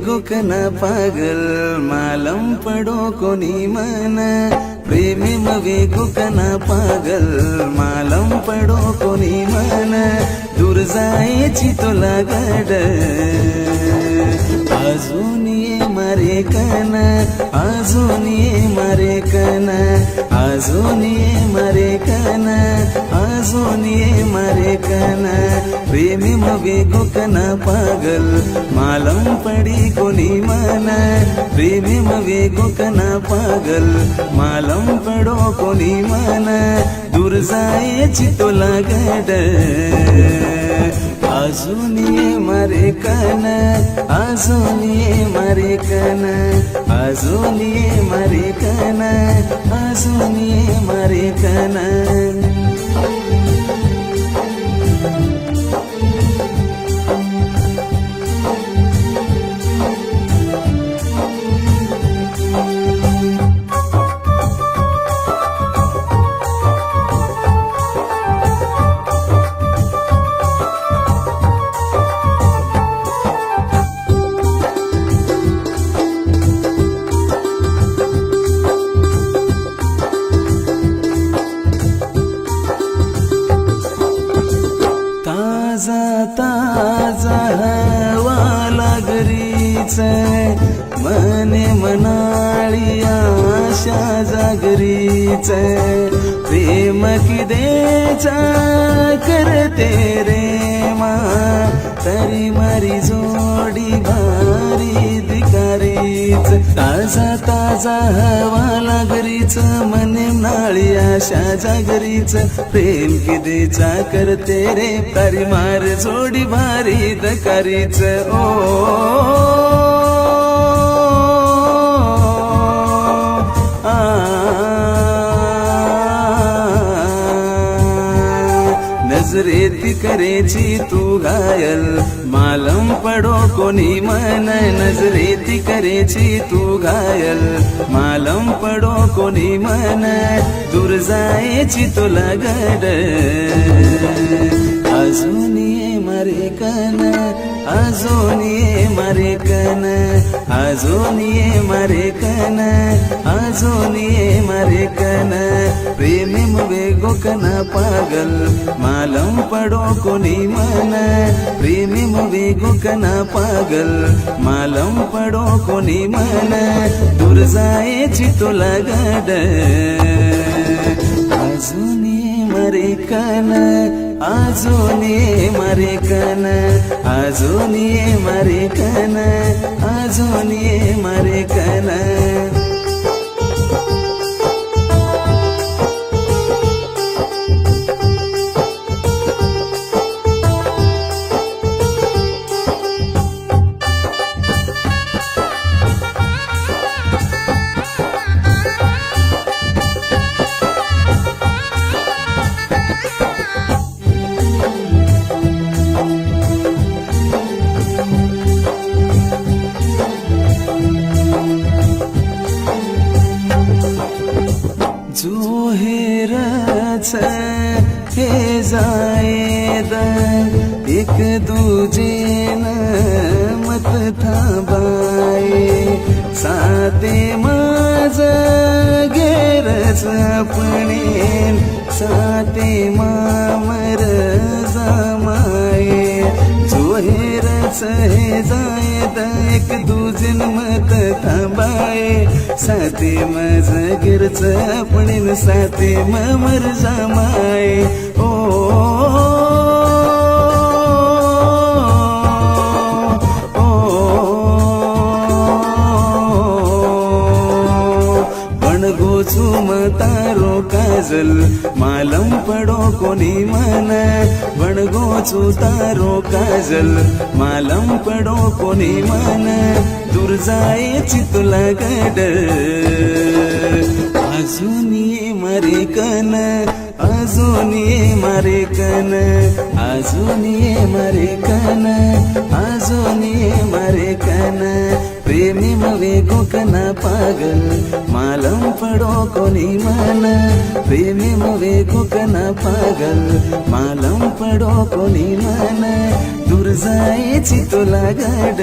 वेगो कना पागल मालम पडो कोणी मन प्रेमी वेगो कना पागल मालम पडो कोणी मन दूर जायची तुला गड अजून ये मारे कन अजून ये मारे कन अजून ये मारे कन अजून ये मारे कन प्रेमी वेगो कना पागल मालम पडी कोणी मन प्रेमी वेगो कना पागल मालम पडो कोणी मन दूर जायची तुला गड अजून ये मारे कन अजून ये मारे कन अजून ये मारे कन अजून ये मारे कन ताजा हवा घरीच मने मनाळी आशा जागरीच प्रेम किदेचा करते रे मा तरी मारी जोडी भारी धिकारीच ताजा हवा घरीच मने मनाळी आशा जागरीच प्रेम किदेचा करते रे तारी मार जोडी भारी धिकारीच नजरेती करेची तू घायल मालम पडो कोणी मन नजरेती करेची तू घायल मालम पडो कोणी मन दूर जायची तुला गड अजून ये मारे कन अजून ये मारे कन अजून ये मारे कन अजून ये मारे कन प्रेमी वेगो कना पागल मालम पडो कोणी मन प्रेमी वेगो कना पागल मालम पडो कोणी मन दूर जायची तुला गड अजून ये मारे कन अजून ये मारे कन अजून ये मारे कन अजून ये मारे कन जो हेरच हे जायद एक दूजेन मत थांबाये साते माझ गेरच आपणेन साते मामर जमाये जो हेरच हे जायद एक दूजेन मत थांबाये साते माझ गिरच आपण साते मर जमाय बनगोचू तारो काजल मालम पडो कोणी मन बनगोचू तारो काजल मालम पडो कोणी मन दूर जायची तुला गड अजून ये मारे कन अजून ये मारे कन अजून ये मारे कन अजून ये मारे कन प्रेमी वेगो कना पागल मालम पडो कोणी मन प्रेमी वेगो कना पागल मालम पडो कोणी मन दूर जायची तुला गड